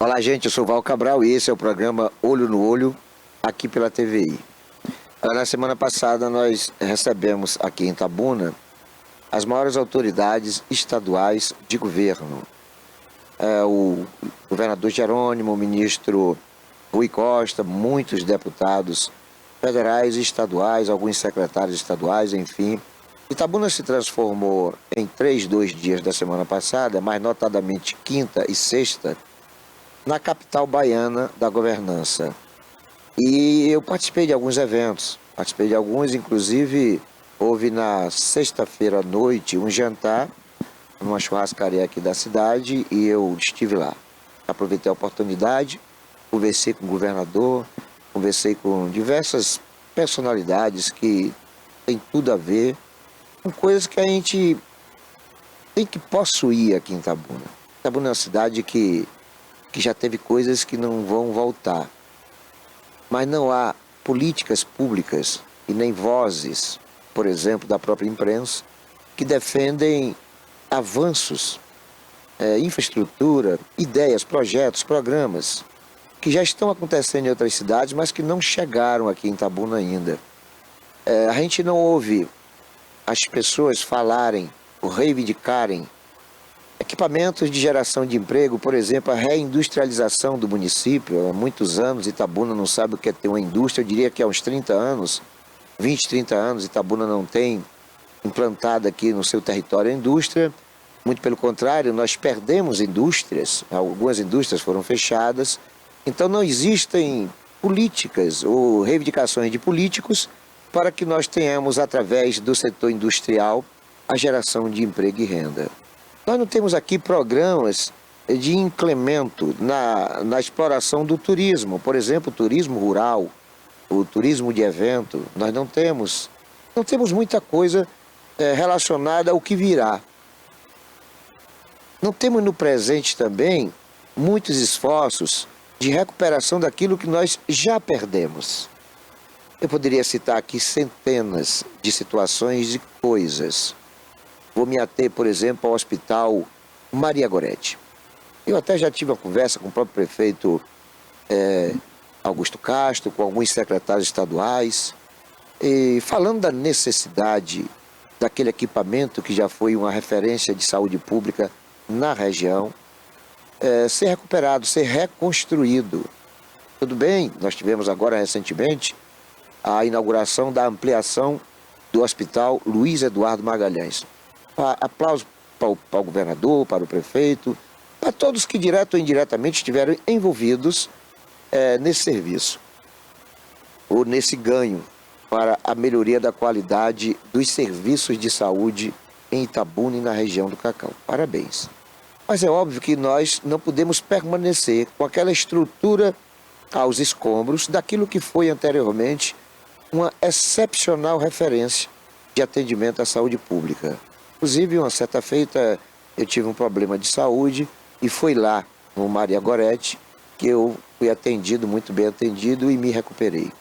Olá, gente, eu sou Val Cabral e esse é o programa Olho no Olho, aqui pela TVI. Na semana passada nós recebemos aqui em Itabuna as maiores autoridades estaduais de governo. O governador Jerônimo, o ministro Rui Costa, muitos deputados federais e estaduais, alguns secretários estaduais, enfim. Itabuna se transformou em 2 dias da semana passada, mais notadamente quinta e sexta, na capital baiana da governança. E eu participei de alguns eventos, inclusive houve na sexta-feira à noite um jantar numa churrascaria aqui da cidade e eu estive lá. Aproveitei a oportunidade, conversei com o governador, conversei com diversas personalidades que têm tudo a ver com coisas que a gente tem que possuir aqui em Itabuna. Itabuna é uma cidade que já teve coisas que não vão voltar. Mas não há políticas públicas e nem vozes, por exemplo, da própria imprensa, que defendem avanços, infraestrutura, ideias, projetos, programas, que já estão acontecendo em outras cidades, mas que não chegaram aqui em Itabuna ainda. A gente não ouve as pessoas falarem ou reivindicarem equipamentos de geração de emprego, por exemplo, a reindustrialização do município. Há muitos anos Itabuna não sabe o que é ter uma indústria. Eu diria que há uns 30 anos, 20, 30 anos, Itabuna não tem implantado aqui no seu território a indústria. Muito pelo contrário, nós perdemos indústrias, algumas indústrias foram fechadas. Então não existem políticas ou reivindicações de políticos para que nós tenhamos, através do setor industrial, a geração de emprego e renda. Nós não temos aqui programas de incremento na exploração do turismo, por exemplo, o turismo rural, o turismo de evento. Nós não temos muita coisa relacionada ao que virá. Não temos no presente também muitos esforços de recuperação daquilo que nós já perdemos. Eu poderia citar aqui centenas de situações e coisas. Vou me ater, por exemplo, ao Hospital Maria Goretti. Eu até já tive uma conversa com o próprio prefeito Augusto Castro, com alguns secretários estaduais, e falando da necessidade daquele equipamento que já foi uma referência de saúde pública na região, ser recuperado, ser reconstruído. Tudo bem, nós tivemos agora recentemente a inauguração da ampliação do Hospital Luiz Eduardo Magalhães. Aplauso para o governador, para o prefeito, para todos que direto ou indiretamente estiveram envolvidos nesse serviço, ou nesse ganho para a melhoria da qualidade dos serviços de saúde em Itabuna e na região do Cacau. Parabéns. Mas é óbvio que nós não podemos permanecer com aquela estrutura aos escombros daquilo que foi anteriormente uma excepcional referência de atendimento à saúde pública. Inclusive, uma certa feita, eu tive um problema de saúde e foi lá, no Maria Goretti, que eu fui atendido, muito bem atendido, e me recuperei.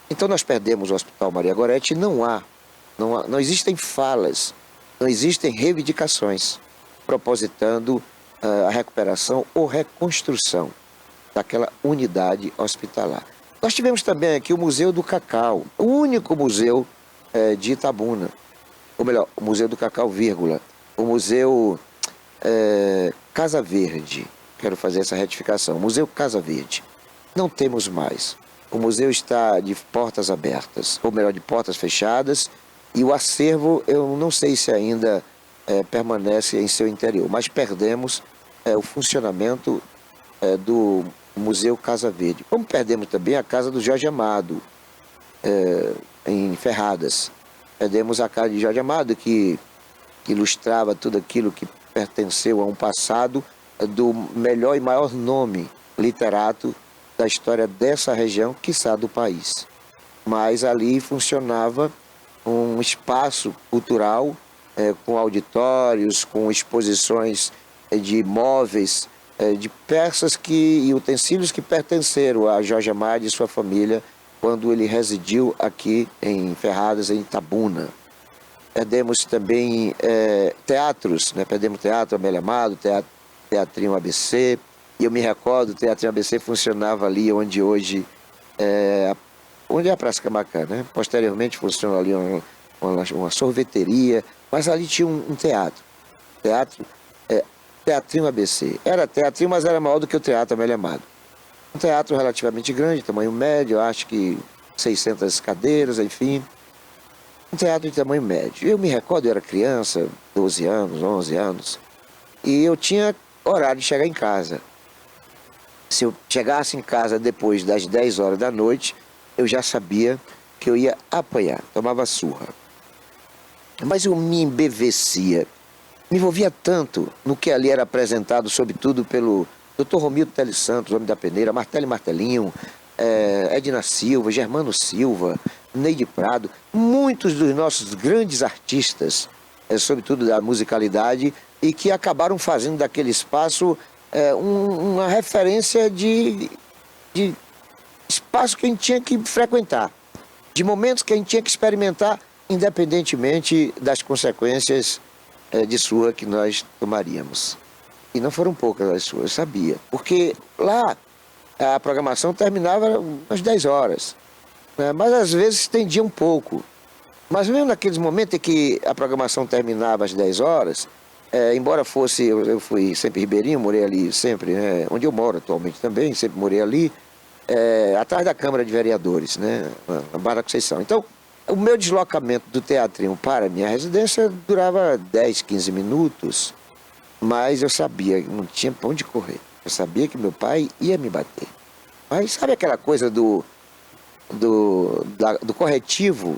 Então, nós perdemos o Hospital Maria Goretti e não existem falas, não existem reivindicações propositando a recuperação ou reconstrução daquela unidade hospitalar. Nós tivemos também aqui o Museu do Cacau, o único museu de Itabuna. Ou melhor, o Museu do Cacau, o Museu Casa Verde, quero fazer essa retificação, Museu Casa Verde. Não temos mais. O museu está de portas abertas, ou melhor, de portas fechadas, e o acervo, eu não sei se ainda permanece em seu interior, mas perdemos o funcionamento do Museu Casa Verde. Como perdemos também a casa do Jorge Amado, em Ferradas. Perdemos a casa de Jorge Amado, que ilustrava tudo aquilo que pertenceu a um passado do melhor e maior nome literato da história dessa região, quiçá do país. Mas ali funcionava um espaço cultural com auditórios, com exposições de móveis, de peças e utensílios que pertenceram a Jorge Amado e sua família quando ele residiu aqui em Ferradas, em Itabuna. Perdemos também teatros, né? Perdemos Teatro Amélia Amado, Teatrinho ABC, E eu me recordo, o Teatro ABC funcionava ali onde hoje onde é a Praça Camacan, né? Posteriormente funcionou ali uma sorveteria, mas ali tinha um teatro. Teatro, Teatrinho ABC. Era teatrinho, mas era maior do que o Teatro Amélia Amado. Um teatro relativamente grande, tamanho médio, acho que 600 cadeiras, enfim. Um teatro de tamanho médio. Eu me recordo, eu era criança, 12 anos, 11 anos, e eu tinha horário de chegar em casa. Se eu chegasse em casa depois das 10 horas da noite, eu já sabia que eu ia apanhar, tomava surra. Mas eu me embevecia, me envolvia tanto no que ali era apresentado, sobretudo pelo Dr. Romildo Teles Santos, Homem da Peneira, Martelo e Martelinho, Edna Silva, Germano Silva, Neide Prado, muitos dos nossos grandes artistas, sobretudo da musicalidade, e que acabaram fazendo daquele espaço uma referência de espaço que a gente tinha que frequentar, de momentos que a gente tinha que experimentar, independentemente das consequências de surra que nós tomaríamos. E não foram poucas as surras, eu sabia. Porque lá a programação terminava às 10 horas, né? Mas às vezes estendia um pouco. Mas mesmo naqueles momentos em que a programação terminava às 10 horas, embora fosse, eu fui sempre ribeirinho, morei ali sempre, né? Onde eu moro atualmente também, sempre morei ali, atrás da Câmara de Vereadores, né? Na Barra da Conceição. Então, o meu deslocamento do teatrinho para a minha residência durava 10, 15 minutos, mas eu sabia que não tinha para onde correr. Eu sabia que meu pai ia me bater. Mas sabe aquela coisa do corretivo?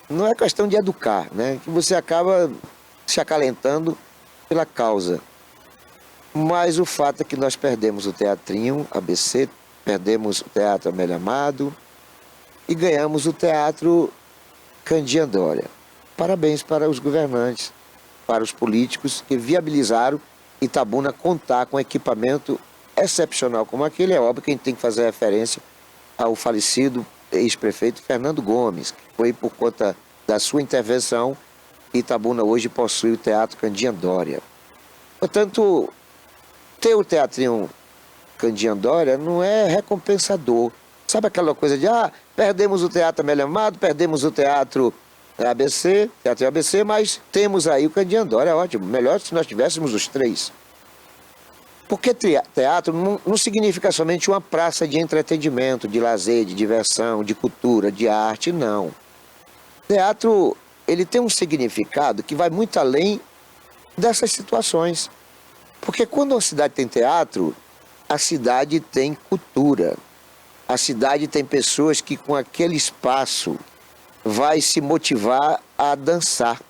Não é questão de educar, né? Que você acaba se acalentando pela causa. Mas o fato é que nós perdemos o Teatrinho ABC, perdemos o Teatro Amélia Amado e ganhamos o Teatro Candiandória. Parabéns para os governantes, para os políticos que viabilizaram Itabuna contar com equipamento excepcional como aquele. É óbvio que a gente tem que fazer referência ao falecido ex-prefeito Fernando Gomes, que foi por conta da sua intervenção que Itabuna hoje possui o Teatro Candiandória. Portanto, ter o Teatrinho Candiandória não é recompensador. Sabe aquela coisa de, perdemos o Teatro Amélia Amado, perdemos o Teatro ABC, Teatro ABC, mas temos aí o Candiandória, ótimo. Melhor se nós tivéssemos os três. Porque teatro não significa somente uma praça de entretenimento, de lazer, de diversão, de cultura, de arte, não. Teatro, ele tem um significado que vai muito além dessas situações. Porque quando uma cidade tem teatro, a cidade tem cultura. A cidade tem pessoas que com aquele espaço vai se motivar a dançar,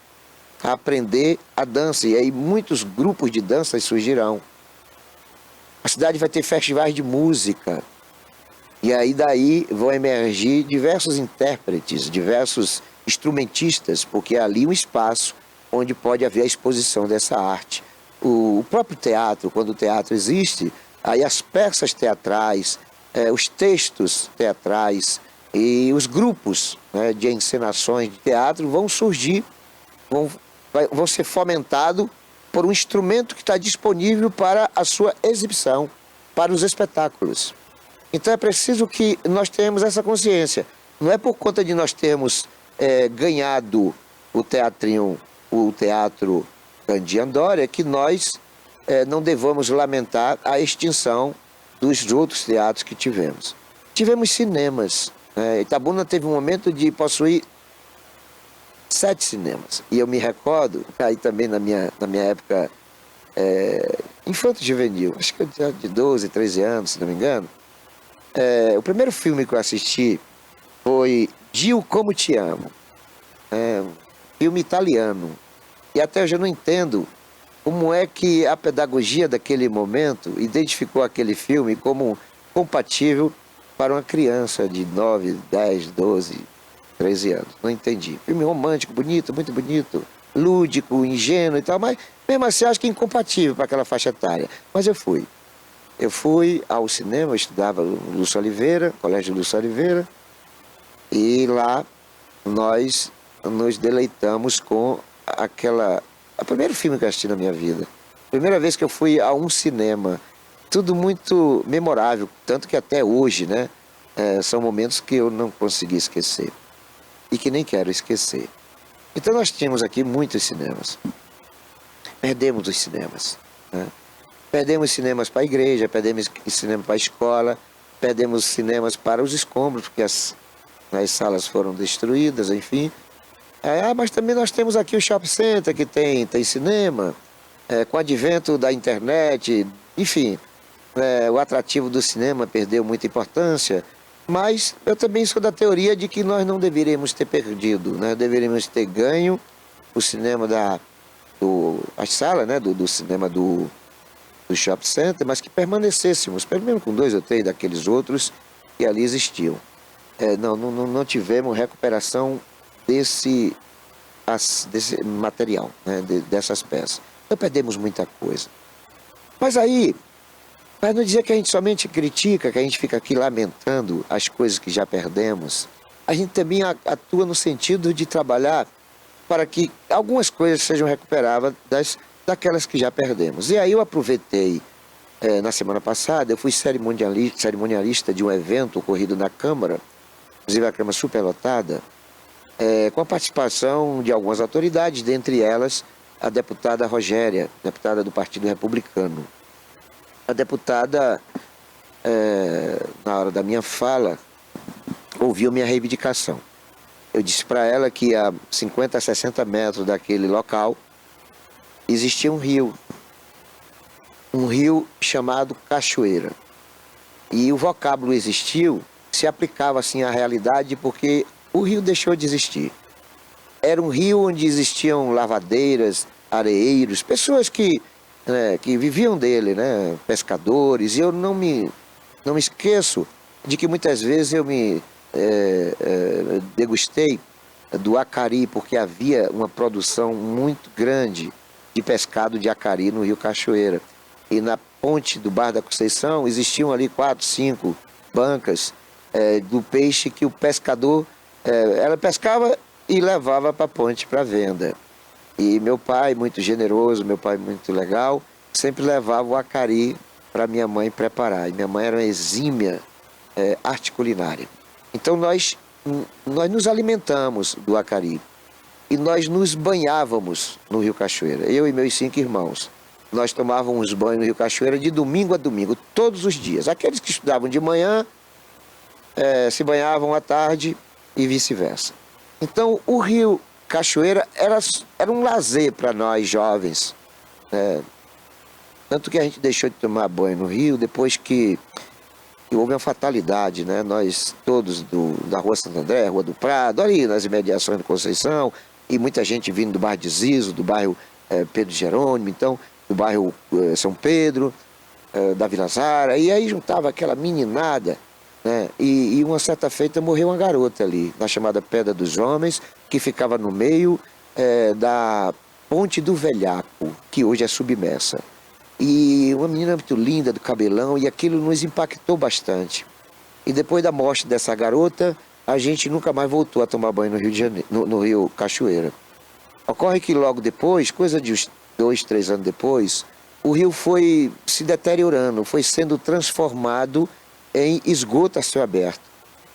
a aprender a dança. E aí muitos grupos de danças surgirão. A cidade vai ter festivais de música. E aí daí vão emergir diversos intérpretes, diversos instrumentistas, porque é ali um espaço onde pode haver a exposição dessa arte. O próprio teatro, quando o teatro existe, aí as peças teatrais, os textos teatrais e os grupos, né, de encenações de teatro vão surgir, vão ser fomentados por um instrumento que está disponível para a sua exibição, para os espetáculos. Então é preciso que nós tenhamos essa consciência. Não é por conta de nós termos ganhado o Teatro Candiandória que nós não devamos lamentar a extinção dos outros teatros que tivemos. Tivemos cinemas. Itabuna teve um momento de possuir 7 cinemas. E eu me recordo, aí também na minha época infanto-juvenil, acho que eu de 12, 13 anos, se não me engano, o primeiro filme que eu assisti foi Gil, Como Te Amo. Um filme italiano. E até hoje eu não entendo como é que a pedagogia daquele momento identificou aquele filme como compatível para uma criança de 9, 10, 12, 13 anos. Não entendi. Filme romântico, bonito, muito bonito, lúdico, ingênuo e tal, mas mesmo assim acho que é incompatível para aquela faixa etária. Mas eu fui. Eu fui ao cinema, eu estudava no Lúcio Oliveira, Colégio Lúcio Oliveira, e lá nós nos deleitamos com o primeiro filme que eu assisti na minha vida. Primeira vez que eu fui a um cinema. tudo muito memorável, tanto que até hoje, né, são momentos que eu não consegui esquecer e que nem quero esquecer. Então nós tínhamos aqui muitos cinemas. Perdemos os cinemas, né? Perdemos cinemas para a igreja, perdemos cinema para a escola, perdemos cinemas para os escombros, porque as salas foram destruídas, enfim. Mas também nós temos aqui o Shopping Center, que tem cinema, com o advento da internet, enfim, o atrativo do cinema perdeu muita importância, mas eu também sou da teoria de que nós não deveríamos ter perdido, né? Deveríamos ter ganho o cinema a sala, né? do cinema do Shopping Center, mas que permanecêssemos, pelo menos com 2 ou 3 daqueles outros que ali existiam. Não tivemos recuperação desse material, né? Dessas peças. Então perdemos muita coisa. Mas aí, para não dizer que a gente somente critica, que a gente fica aqui lamentando as coisas que já perdemos, a gente também atua no sentido de trabalhar para que algumas coisas sejam recuperadas daquelas que já perdemos. E aí eu aproveitei, na semana passada, eu fui cerimonialista de um evento ocorrido na Câmara, inclusive a Câmara superlotada, com a participação de algumas autoridades, dentre elas a deputada Rogéria, deputada do Partido Republicano. A deputada, na hora da minha fala, ouviu minha reivindicação. Eu disse para ela que a 50 a 60 metros daquele local existia um rio chamado Cachoeira. E o vocábulo existiu, se aplicava assim à realidade, porque o rio deixou de existir. Era um rio onde existiam lavadeiras, areeiros, pessoas que viviam dele, né, pescadores, e eu não me esqueço de que muitas vezes eu me degustei do acari, porque havia uma produção muito grande de pescado de acari no rio Cachoeira. E na ponte do Bar da Conceição existiam ali 4, 5 bancas do peixe que o pescador ela pescava e levava para a ponte para venda. E meu pai, muito generoso, meu pai muito legal, sempre levava o acari para minha mãe preparar. E minha mãe era uma exímia arte culinária. Então nós nos alimentamos do acari. E nós nos banhávamos no rio Cachoeira, eu e meus 5 irmãos. Nós tomávamos banho no rio Cachoeira de domingo a domingo, todos os dias. Aqueles que estudavam de manhã se banhavam à tarde e vice-versa. Então o rio Cachoeira era um lazer para nós jovens. Tanto que a gente deixou de tomar banho no rio depois que houve uma fatalidade, né? Nós todos da Rua Santo André, Rua do Prado, ali nas imediações do Conceição, e muita gente vindo do bairro de Zizo, do bairro Pedro Jerônimo, então, do bairro São Pedro, da Vila Zara, e aí juntava aquela meninada, né? E uma certa feita morreu uma garota ali, na chamada Pedra dos Homens, que ficava no meio da Ponte do Velhaco, que hoje é submersa. E uma menina muito linda, do cabelão, e aquilo nos impactou bastante. E depois da morte dessa garota, a gente nunca mais voltou a tomar banho no Rio de Janeiro, no rio Cachoeira. Ocorre que logo depois, coisa de uns 2, 3 anos depois, o rio foi se deteriorando, foi sendo transformado em esgoto a céu aberto.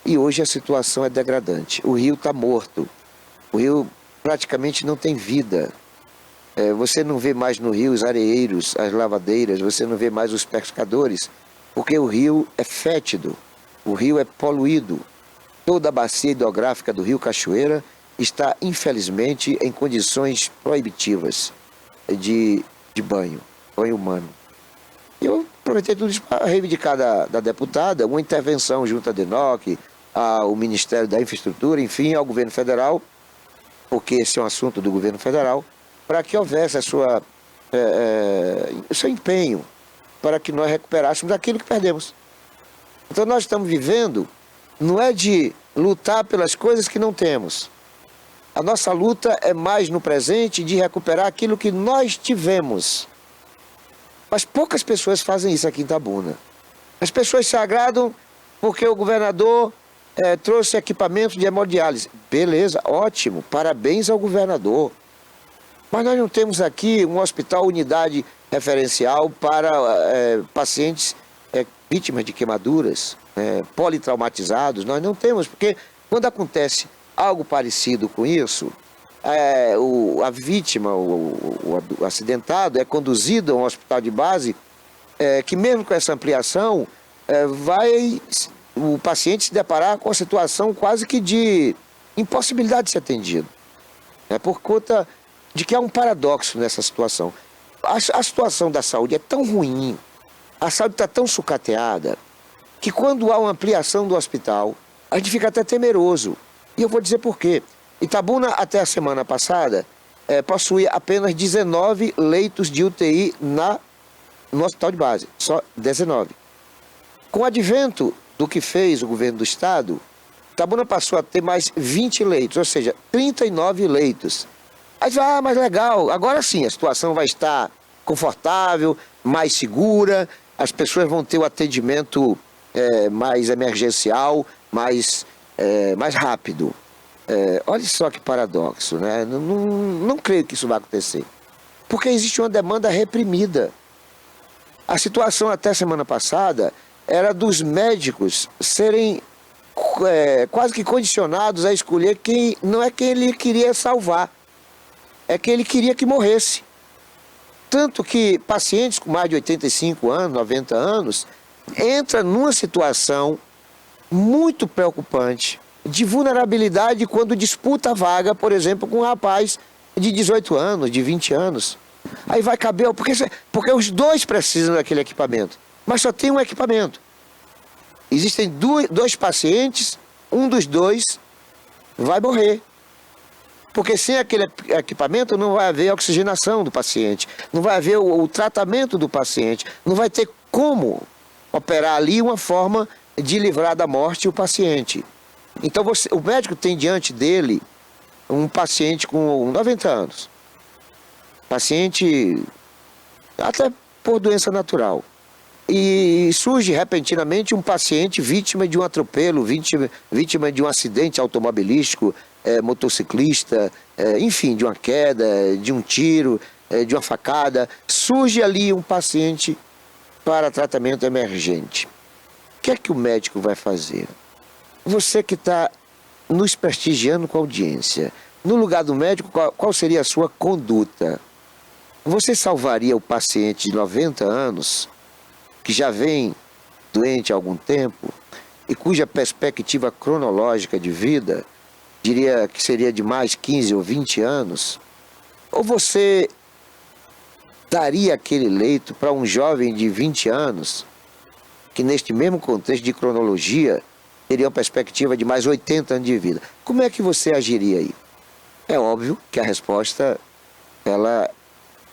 E hoje a situação é degradante. O rio está morto. O rio praticamente não tem vida. Você não vê mais no rio os areeiros, as lavadeiras, você não vê mais os pescadores, porque o rio é fétido, o rio é poluído. Toda a bacia hidrográfica do rio Cachoeira está, infelizmente, em condições proibitivas de banho humano. Eu aproveitei tudo isso para reivindicar da deputada uma intervenção junto à DENOC, ao Ministério da Infraestrutura, enfim, ao governo federal, porque esse é um assunto do governo federal, para que houvesse o seu empenho para que nós recuperássemos aquilo que perdemos. Então nós estamos vivendo, não é de lutar pelas coisas que não temos. A nossa luta é mais no presente de recuperar aquilo que nós tivemos. Mas poucas pessoas fazem isso aqui em Itabuna. As pessoas se agradam porque o governador trouxe equipamento de hemodiálise. Beleza, ótimo, parabéns ao governador. Mas nós não temos aqui um hospital, unidade referencial para pacientes vítimas de queimaduras, politraumatizados. Nós não temos, porque quando acontece algo parecido com isso, a vítima, o acidentado, é conduzido a um hospital de base, que mesmo com essa ampliação, vai o paciente se deparar com a situação quase que de impossibilidade de ser atendido. Por conta de que há um paradoxo nessa situação. A situação da saúde é tão ruim, a saúde está tão sucateada, que quando há uma ampliação do hospital, a gente fica até temeroso. E eu vou dizer por quê. Itabuna, até a semana passada, possuía apenas 19 leitos de UTI no hospital de base, só 19. Com o advento do que fez o governo do estado, Itabuna passou a ter mais 20 leitos, ou seja, 39 leitos. Aí você vai, mas legal, agora sim a situação vai estar confortável, mais segura, as pessoas vão ter o atendimento mais emergencial, mais rápido. Olha só que paradoxo, né? Não creio que isso vai acontecer, porque existe uma demanda reprimida. A situação até semana passada era dos médicos serem quase que condicionados a escolher quem ele queria salvar, é quem ele queria que morresse. Tanto que pacientes com mais de 85 anos, 90 anos, entram numa situação muito preocupante de vulnerabilidade quando disputa a vaga, por exemplo, com um rapaz de 18 anos, de 20 anos. Aí vai caber, porque os dois precisam daquele equipamento, mas só tem um equipamento. Existem dois pacientes, um dos dois vai morrer. Porque sem aquele equipamento não vai haver oxigenação do paciente, não vai haver o tratamento do paciente, não vai ter como operar ali uma forma de livrar da morte o paciente. Então o médico tem diante dele um paciente com 90 anos, paciente até por doença natural. E surge repentinamente um paciente vítima de um atropelo, vítima de um acidente automobilístico, motociclista, enfim, de uma queda, de um tiro, de uma facada. Surge ali um paciente para tratamento emergente. O que é que o médico vai fazer? Você que está nos prestigiando com a audiência, no lugar do médico, qual seria a sua conduta? Você salvaria o paciente de 90 anos, que já vem doente há algum tempo e cuja perspectiva cronológica de vida diria que seria de mais 15 ou 20 anos? Ou você daria aquele leito para um jovem de 20 anos que neste mesmo contexto de cronologia teria uma perspectiva de mais 80 anos de vida? Como é que você agiria aí? É óbvio que a resposta ela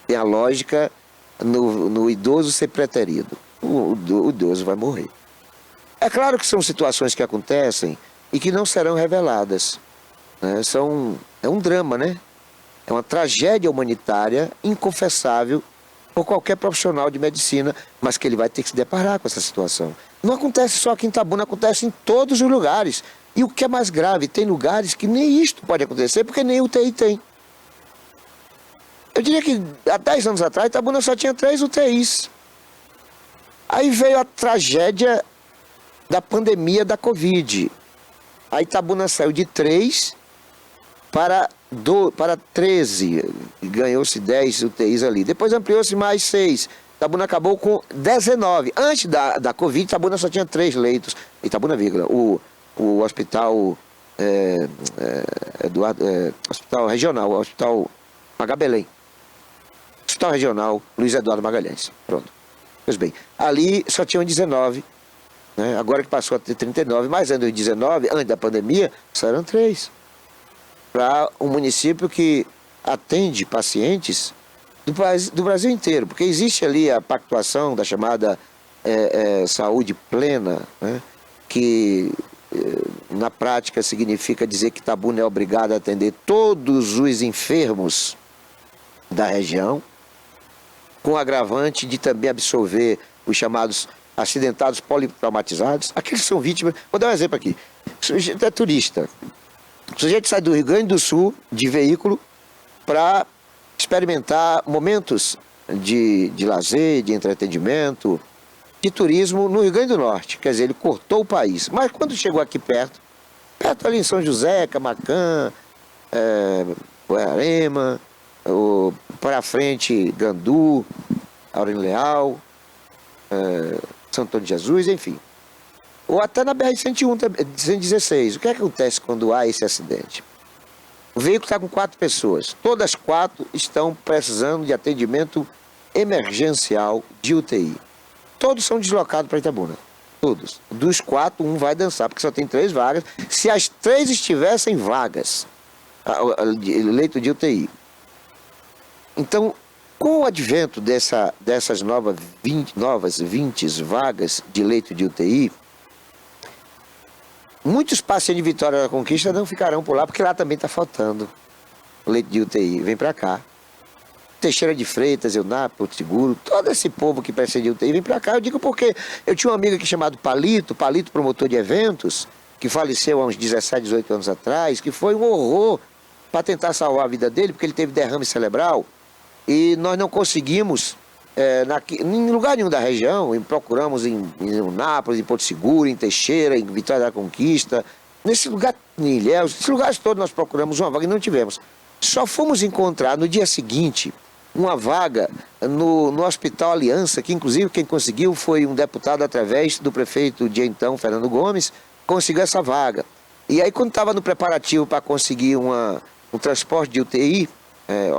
tem a lógica no idoso ser preterido. O idoso vai morrer. É claro que são situações que acontecem e que não serão reveladas. É um drama, né? É uma tragédia humanitária inconfessável por qualquer profissional de medicina, mas que ele vai ter que se deparar com essa situação. Não acontece só aqui em Itabuna, acontece em todos os lugares. E o que é mais grave, tem lugares que nem isto pode acontecer, porque nem UTI tem. Eu diria que há 10 anos atrás, Itabuna só tinha 3 UTIs. Aí veio a tragédia da pandemia da Covid. A Itabuna saiu de 3 para 13, ganhou-se 10 UTIs ali. Depois ampliou-se mais 6. Itabuna acabou com 19. Antes da Covid, Itabuna só tinha 3 leitos. Itabuna, vírgula. O hospital hospital regional, o hospital Magabelém. Hospital regional Luiz Eduardo Magalhães. Pronto. Pois bem, ali só tinham 19, né? Agora que passou a ter 39, mas antes de 19, antes da pandemia, só eram 3. Para um município que atende pacientes do Brasil inteiro, porque existe ali a pactuação da chamada saúde plena, né? Que na prática significa dizer que Itabuna é obrigado a atender todos os enfermos da região, com agravante de também absolver os chamados acidentados politraumatizados, aqueles que são vítimas. Vou dar um exemplo aqui. O sujeito é turista. O sujeito sai do Rio Grande do Sul de veículo para experimentar momentos de lazer, de entretenimento, de turismo no Rio Grande do Norte. Quer dizer, ele cortou o país. Mas quando chegou aqui perto ali em São José, Camaquã, Guararema, para frente Gandu, Aurélio Leal, São Antônio de Jesus, enfim. Ou até na BR-101, 116. O que acontece quando há esse acidente? O veículo está com 4 pessoas. Todas as 4 estão precisando de atendimento emergencial de UTI. Todos são deslocados para Itabuna. Todos. Dos 4, um vai dançar, porque só tem 3 vagas. Se as 3 estivessem vagas, leito de UTI. Então, com o advento dessas novas 20 vagas de leito de UTI, muitos pacientes de Vitória da Conquista não ficarão por lá, porque lá também está faltando leito de UTI. Vem para cá. Teixeira de Freitas, Eunápolis, Porto Seguro, todo esse povo que precisa de UTI vem para cá. Eu digo porque eu tinha um amigo aqui chamado Palito promotor de eventos, que faleceu há uns 17, 18 anos atrás, que foi um horror para tentar salvar a vida dele, porque ele teve derrame cerebral, e nós não conseguimos, em lugar nenhum da região, procuramos em Eunápolis, em Porto Seguro, em Teixeira, em Vitória da Conquista, nesse lugar, em Ilhéus, esses lugares todos nós procuramos uma vaga e não tivemos. Só fomos encontrar no dia seguinte uma vaga no Hospital Aliança, que inclusive quem conseguiu foi um deputado através do prefeito de então, Fernando Gomes, conseguiu essa vaga. E aí quando estava no preparativo para conseguir um transporte de UTI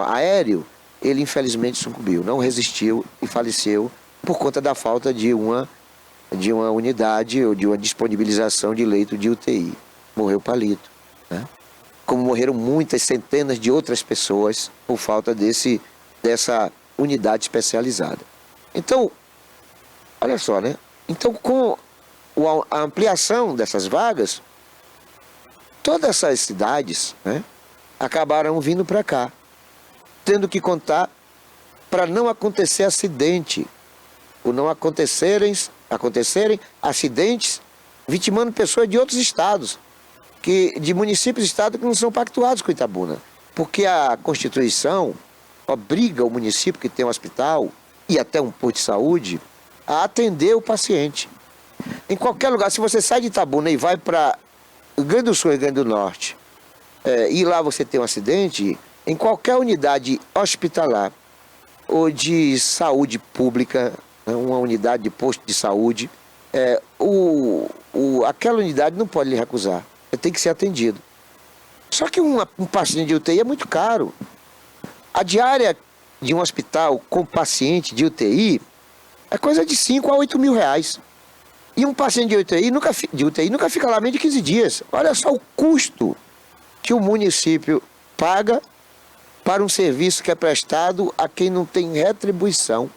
aéreo, ele infelizmente sucumbiu, não resistiu e faleceu por conta da falta de uma unidade ou de uma disponibilização de leito de UTI. Morreu Palito, né? Como morreram muitas centenas de outras pessoas por falta dessa unidade especializada. Então, olha só, né? Então, com a ampliação dessas vagas, todas essas cidades, né, acabaram vindo para cá, tendo que contar para não acontecer acidente, ou não acontecerem acidentes vitimando pessoas de outros estados, de municípios e estados que não são pactuados com Itabuna. Porque a Constituição obriga o município que tem um hospital e até um posto de saúde a atender o paciente. Em qualquer lugar, se você sai de Itabuna e vai para Rio Grande do Sul, Rio Grande do Norte, e lá você tem um acidente, em qualquer unidade hospitalar ou de saúde pública, uma unidade de posto de saúde, aquela unidade não pode lhe recusar. Tem que ser atendido. Só que um paciente de UTI é muito caro. A diária de um hospital com paciente de UTI é coisa de 5 a 8 mil reais. E um paciente de UTI nunca fica lá menos de 15 dias. Olha só o custo que o município paga para um serviço que é prestado a quem não tem retribuição.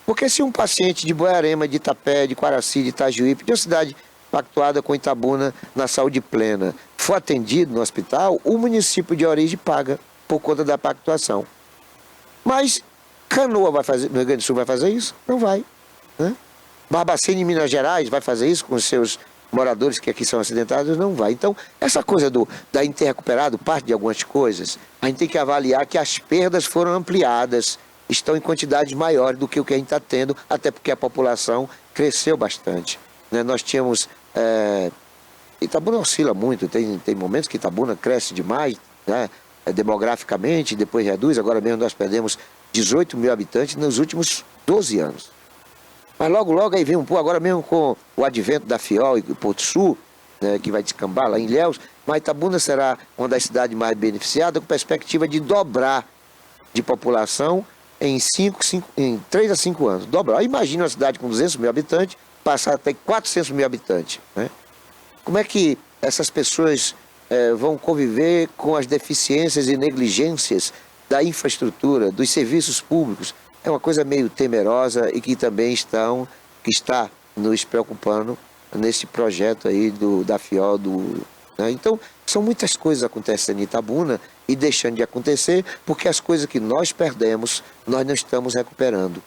Porque se um paciente de Boiarema, de Itapé, de Quaraci, de Itajuípe, de uma cidade pactuada com Itabuna na saúde plena, for atendido no hospital, o município de origem paga por conta da pactuação. Mas Canoa no Rio Grande do Sul vai fazer isso? Não vai, né? Barbacena em Minas Gerais vai fazer isso com os seus moradores que aqui são acidentados? Não vai. Então, essa coisa da Interrecuperado, parte de algumas coisas, a gente tem que avaliar que as perdas foram ampliadas, estão em quantidades maiores do que o que a gente está tendo, até porque a população cresceu bastante. Nós tínhamos... Itabuna oscila muito, tem momentos que Itabuna cresce demais, né, demograficamente, depois reduz. Agora mesmo nós perdemos 18 mil habitantes nos últimos 12 anos. Mas logo aí vem agora mesmo com o advento da FIOL e Porto Sul, né, que vai descambar lá em Ilhéus, mas Itabuna será uma das cidades mais beneficiadas, com perspectiva de dobrar de população em 3 a 5 anos. Dobrar. Imagina uma cidade com 200 mil habitantes, passar até 400 mil habitantes, né? Como é que essas pessoas vão conviver com as deficiências e negligências da infraestrutura, dos serviços públicos? É uma coisa meio temerosa e que também está nos preocupando nesse projeto aí da FIOL. Né? Então, são muitas coisas acontecendo em Itabuna e deixando de acontecer, porque as coisas que nós perdemos, nós não estamos recuperando.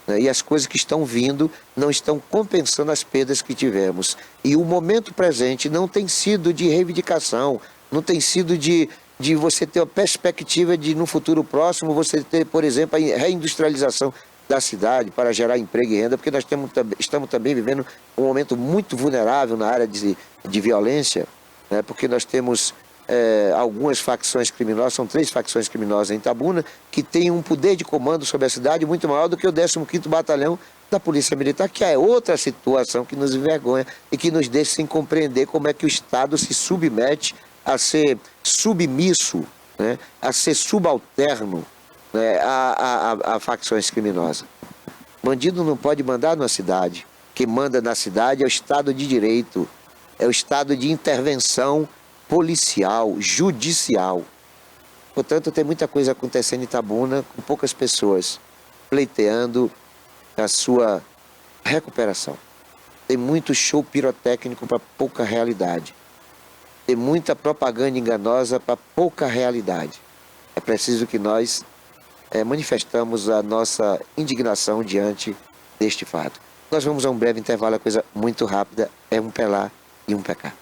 E as coisas que estão vindo não estão compensando as perdas que tivemos. E o momento presente não tem sido de reivindicação, não tem sido de de você ter a perspectiva de, no futuro próximo, você ter, por exemplo, a reindustrialização da cidade para gerar emprego e renda, porque nós estamos também vivendo um momento muito vulnerável na área de violência, né? Porque nós temos algumas facções criminosas, são 3 facções criminosas em Itabuna, que têm um poder de comando sobre a cidade muito maior do que o 15º Batalhão da Polícia Militar, que é outra situação que nos envergonha e que nos deixa sem compreender como é que o Estado se submete a ser submisso, né? A ser subalterno, né? a facções criminosas. Bandido não pode mandar numa cidade. Quem manda na cidade é o Estado de Direito, é o Estado de intervenção policial, judicial. Portanto, tem muita coisa acontecendo em Itabuna com poucas pessoas pleiteando a sua recuperação. Tem muito show pirotécnico para pouca realidade. Tem muita propaganda enganosa para pouca realidade. É preciso que nós manifestamos a nossa indignação diante deste fato. Nós vamos a um breve intervalo, a coisa muito rápida, é um pelar e um pecar.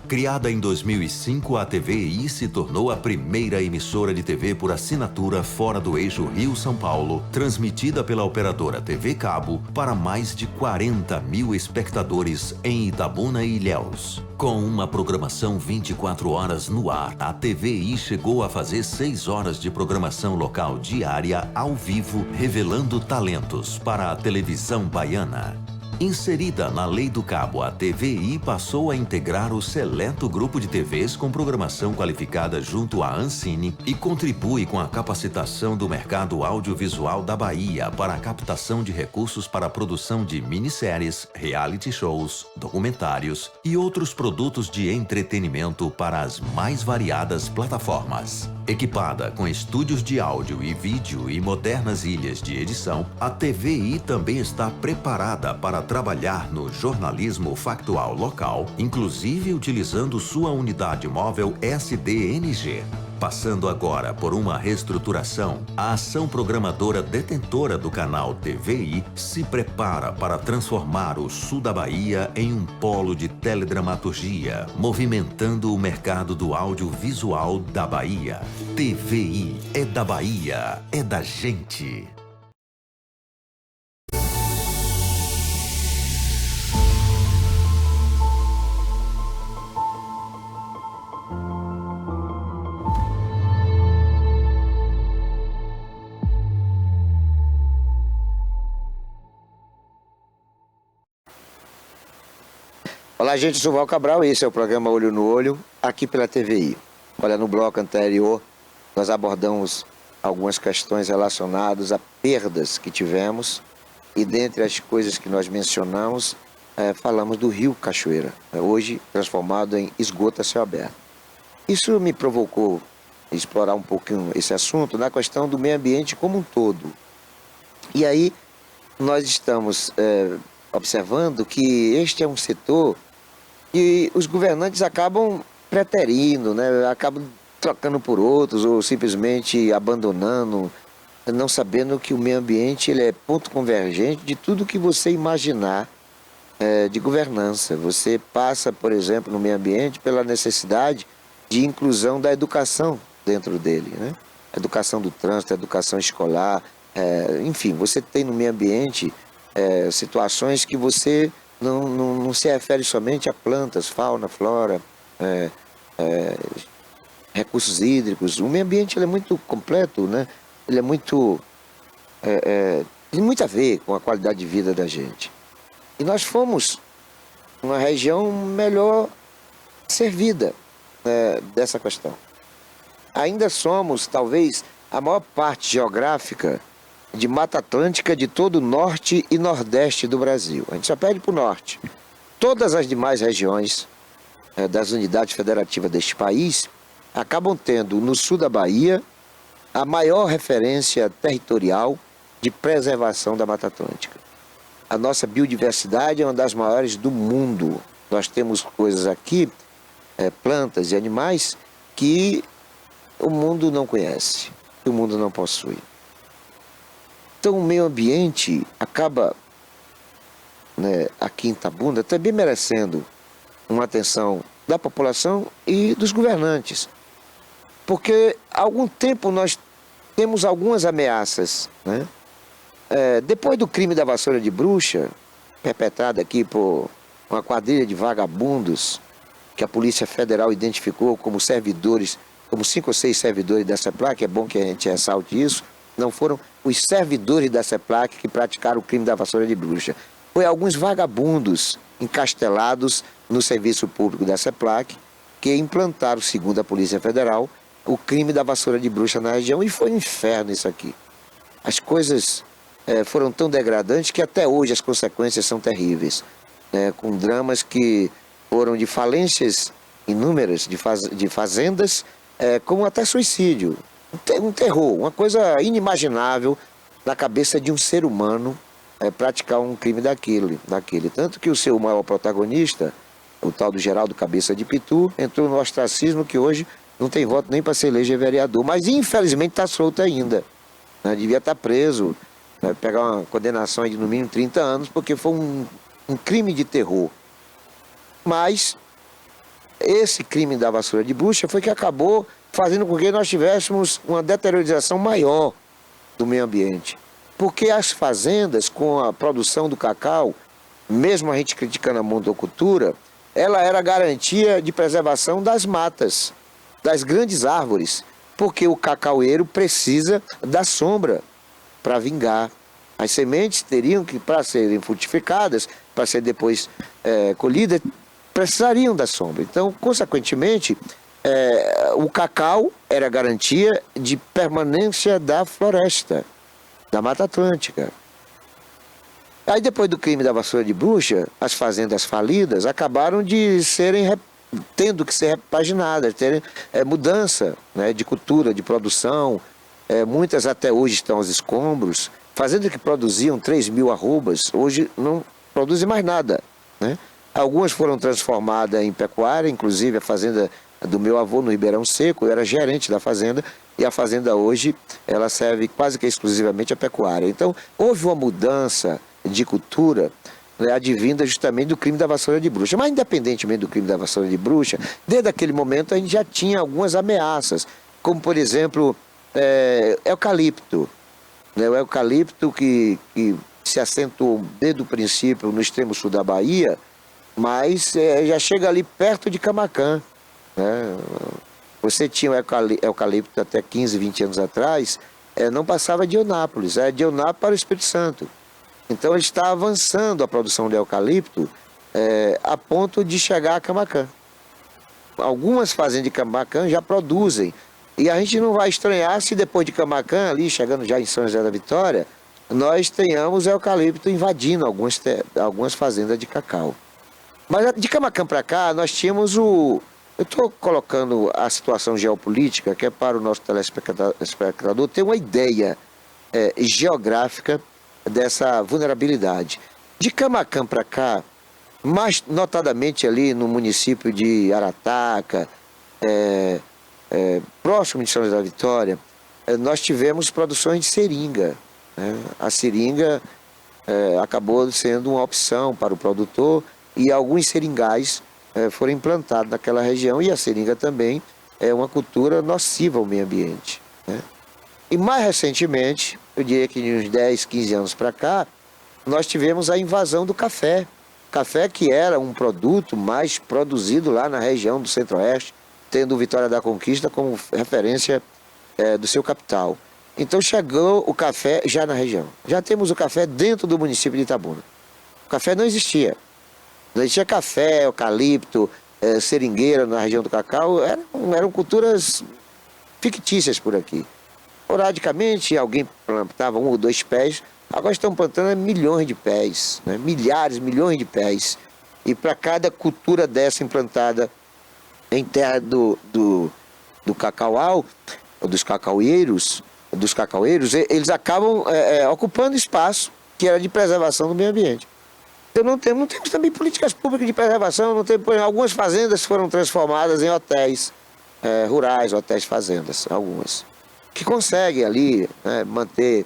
Criada em 2005, a TVI se tornou a primeira emissora de TV por assinatura fora do eixo Rio-São Paulo, transmitida pela operadora TV Cabo para mais de 40 mil espectadores em Itabuna e Ilhéus. Com uma programação 24 horas no ar, a TVI chegou a fazer 6 horas de programação local diária ao vivo, revelando talentos para a televisão baiana. Inserida na Lei do Cabo, a TVI passou a integrar o seleto grupo de TVs com programação qualificada junto à Ancine e contribui com a capacitação do mercado audiovisual da Bahia para a captação de recursos para a produção de minisséries, reality shows, documentários e outros produtos de entretenimento para as mais variadas plataformas. Equipada com estúdios de áudio e vídeo e modernas ilhas de edição, a TVI também está preparada para trabalhar no jornalismo factual local, inclusive utilizando sua unidade móvel SDNG. Passando agora por uma reestruturação, a ação programadora detentora do canal TVI se prepara para transformar o sul da Bahia em um polo de teledramaturgia, movimentando o mercado do audiovisual da Bahia. TVI é da Bahia, é da gente. Olá, gente, eu sou o Val Cabral, esse é o programa Olho no Olho, aqui pela TVI. Olha, no bloco anterior, nós abordamos algumas questões relacionadas a perdas que tivemos e dentre as coisas que nós mencionamos, falamos do Rio Cachoeira, hoje transformado em esgoto a céu aberto. Isso me provocou explorar um pouquinho esse assunto na questão do meio ambiente como um todo. E aí, nós estamos observando que este é um setor e os governantes acabam preterindo, né? Acabam trocando por outros ou simplesmente abandonando, não sabendo que o meio ambiente ele é ponto convergente de tudo que você imaginar de governança. Você passa, por exemplo, no meio ambiente pela necessidade de inclusão da educação dentro dele, né? Educação do trânsito, educação escolar, enfim, você tem no meio ambiente situações que você não se refere somente a plantas, fauna, flora, recursos hídricos. O meio ambiente ele é muito completo, né? Ele é muito, tem muito a ver com a qualidade de vida da gente. E nós fomos uma região melhor servida dessa questão. Ainda somos, talvez, a maior parte geográfica de Mata Atlântica de todo o norte e nordeste do Brasil. A gente só perde para o norte. Todas as demais regiões das unidades federativas deste país acabam tendo, no sul da Bahia, a maior referência territorial de preservação da Mata Atlântica. A nossa biodiversidade é uma das maiores do mundo. Nós temos coisas aqui, plantas e animais, que o mundo não conhece, que o mundo não possui. Então o meio ambiente acaba, né, aqui em Itabuna também merecendo uma atenção da população e dos governantes. Porque há algum tempo nós temos algumas ameaças, né? Depois do crime da vassoura de bruxa, perpetrado aqui por uma quadrilha de vagabundos, que a Polícia Federal identificou como servidores, como 5 ou 6 servidores da CEPLAC, é bom que a gente ressalte isso, não foram os servidores da CEPLAC que praticaram o crime da vassoura de bruxa. Foi alguns vagabundos encastelados no serviço público da CEPLAC que implantaram, segundo a Polícia Federal, o crime da vassoura de bruxa na região, e foi um inferno isso aqui. As coisas foram tão degradantes que até hoje as consequências são terríveis, né, com dramas que foram de falências inúmeras de fazendas, como até suicídio. Um terror, uma coisa inimaginável na cabeça de um ser humano praticar um crime daquele. Tanto que o seu maior protagonista, o tal do Geraldo Cabeça de Pitu, entrou no ostracismo que hoje não tem voto nem para se eleger vereador, mas infelizmente está solto ainda, né? Devia estar preso, né? Pegar uma condenação de no mínimo 30 anos, porque foi um crime de terror. Mas esse crime da vassoura de bruxa foi que acabou fazendo com que nós tivéssemos uma deteriorização maior do meio ambiente. Porque as fazendas, com a produção do cacau, mesmo a gente criticando a monocultura, ela era garantia de preservação das matas, das grandes árvores, porque o cacaueiro precisa da sombra para vingar. As sementes teriam que, para serem frutificadas, para ser depois colhidas, precisariam da sombra. Então, consequentemente, o cacau era garantia de permanência da floresta, da Mata Atlântica. Aí, depois do crime da vassoura de bruxa, as fazendas falidas acabaram de tendo que ser repaginadas, terem mudança, né, de cultura, de produção. Muitas até hoje estão aos escombros. Fazendas que produziam 3.000 arrobas, hoje não produzem mais nada, né? Algumas foram transformadas em pecuária, inclusive a fazenda do meu avô no Ribeirão Seco, eu era gerente da fazenda, e a fazenda hoje ela serve quase que exclusivamente a pecuária. Então houve uma mudança de cultura, né, advinda justamente do crime da vassoura de bruxa. Mas independentemente do crime da vassoura de bruxa, desde aquele momento a gente já tinha algumas ameaças, como por exemplo eucalipto, né, o eucalipto que se acentuou desde o princípio no extremo sul da Bahia, mas já chega ali perto de Camaquã, né? Você tinha o eucalipto até 15, 20 anos atrás, não passava de Eunápolis, de Eunápolis para o Espírito Santo. Então ele está avançando a produção de eucalipto a ponto de chegar a Camaquã. Algumas fazendas de Camaquã já produzem, e a gente não vai estranhar se depois de Camaquã, ali chegando já em São José da Vitória, nós tenhamos eucalipto invadindo algumas fazendas de cacau. Mas de Camaquã para cá, nós tínhamos eu estou colocando a situação geopolítica, que é para o nosso telespectador ter uma ideia geográfica dessa vulnerabilidade. De Camaquã para cá, mais notadamente ali no município de Arataca, próximo de São José da Vitória, nós tivemos produções de seringa, né? A seringa acabou sendo uma opção para o produtor, e alguns seringais foram implantados naquela região, e a seringa também é uma cultura nociva ao meio ambiente, né? E mais recentemente, eu diria que de uns 10, 15 anos para cá, nós tivemos a invasão do café. Café que era um produto mais produzido lá na região do Centro-Oeste, tendo Vitória da Conquista como referência do seu capital. Então chegou o café já na região. Já temos o café dentro do município de Itabuna. O café não existia. Não existia café, eucalipto, seringueira na região do cacau. Eram culturas fictícias por aqui. Esporadicamente alguém plantava 1 ou 2 pés. Agora estão plantando milhões de pés, né? Milhares, milhões de pés. E para cada cultura dessa implantada em terra do cacaual, dos cacaueiros, eles acabam ocupando espaço que era de preservação do meio ambiente. Então não temos também políticas públicas de preservação, não temos, algumas fazendas foram transformadas em hotéis rurais, hotéis fazendas, algumas, que conseguem ali, né, manter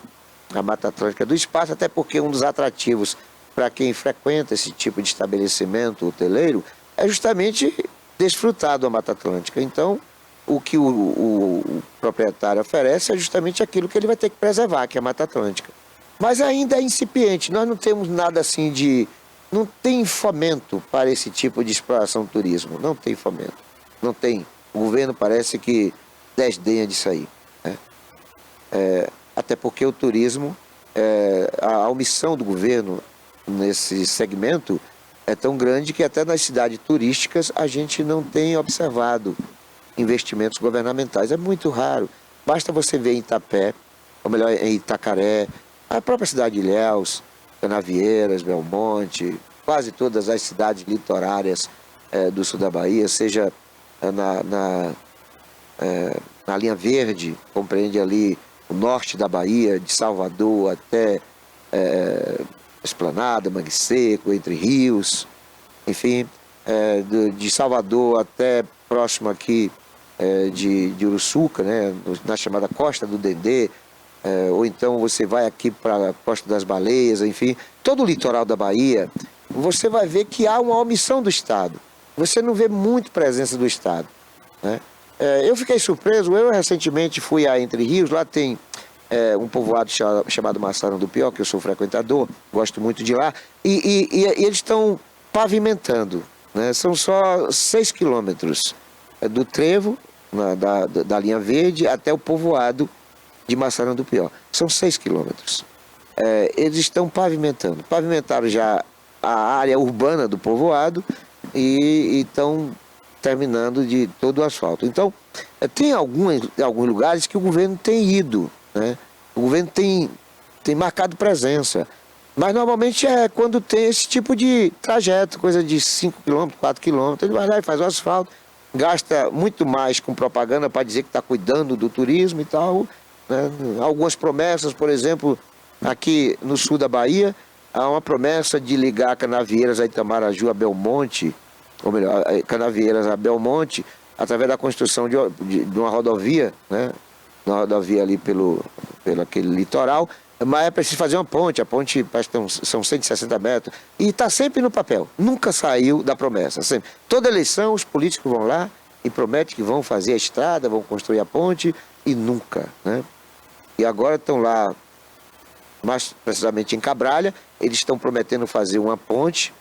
a Mata Atlântica do espaço, até porque um dos atrativos para quem frequenta esse tipo de estabelecimento hoteleiro é justamente desfrutar da Mata Atlântica. Então, o que o proprietário oferece é justamente aquilo que ele vai ter que preservar, que é a Mata Atlântica. Mas ainda é incipiente, nós não temos nada assim de... Não tem fomento para esse tipo de exploração do turismo, não tem fomento, não tem. O governo parece que desdenha disso aí, né? Até porque o turismo, a omissão do governo nesse segmento é tão grande que até nas cidades turísticas a gente não tem observado investimentos governamentais. É muito raro. Basta você ver em Itapé, ou melhor, em Itacaré, a própria cidade de Ilhéus, Canavieiras, Belmonte, quase todas as cidades litorárias do sul da Bahia, seja na linha verde, compreende ali o norte da Bahia, de Salvador até Esplanada, Mangue Seco, Entre Rios, enfim, de Salvador até próximo aqui de Uruçuca, né, na chamada Costa do Dendê, ou então você vai aqui para a Costa das Baleias, enfim, todo o litoral da Bahia, você vai ver que há uma omissão do Estado. Você não vê muito presença do Estado, né? Eu fiquei surpreso, eu recentemente fui a Entre Rios, lá tem um povoado chamado Maçarão do Pió, que eu sou frequentador, gosto muito de lá, e eles estão pavimentando, né? São só 6 quilômetros do trevo, da linha verde, até o povoado de Maçarão do Pió. São 6 quilômetros. Eles estão pavimentando. Pavimentaram já a área urbana do povoado e estão terminando de todo o asfalto. Então, tem alguns lugares que o governo tem ido, né? O governo tem marcado presença. Mas normalmente é quando tem esse tipo de trajeto, coisa de 5 km, 4 km, ele vai lá e faz o asfalto, gasta muito mais com propaganda para dizer que está cuidando do turismo e tal, né? Algumas promessas, por exemplo, aqui no sul da Bahia, há uma promessa de ligar Canavieiras a Itamaraju a Belmonte, ou melhor, Canavieiras a Belmonte, através da construção de uma rodovia, né? Uma rodovia ali pelo aquele litoral, mas é preciso fazer uma ponte, a ponte parece que são 160 metros, e está sempre no papel, nunca saiu da promessa, sempre. Toda eleição os políticos vão lá e prometem que vão fazer a estrada, vão construir a ponte, e nunca, né? E agora estão lá, mais precisamente em Cabralha, eles estão prometendo fazer uma ponte,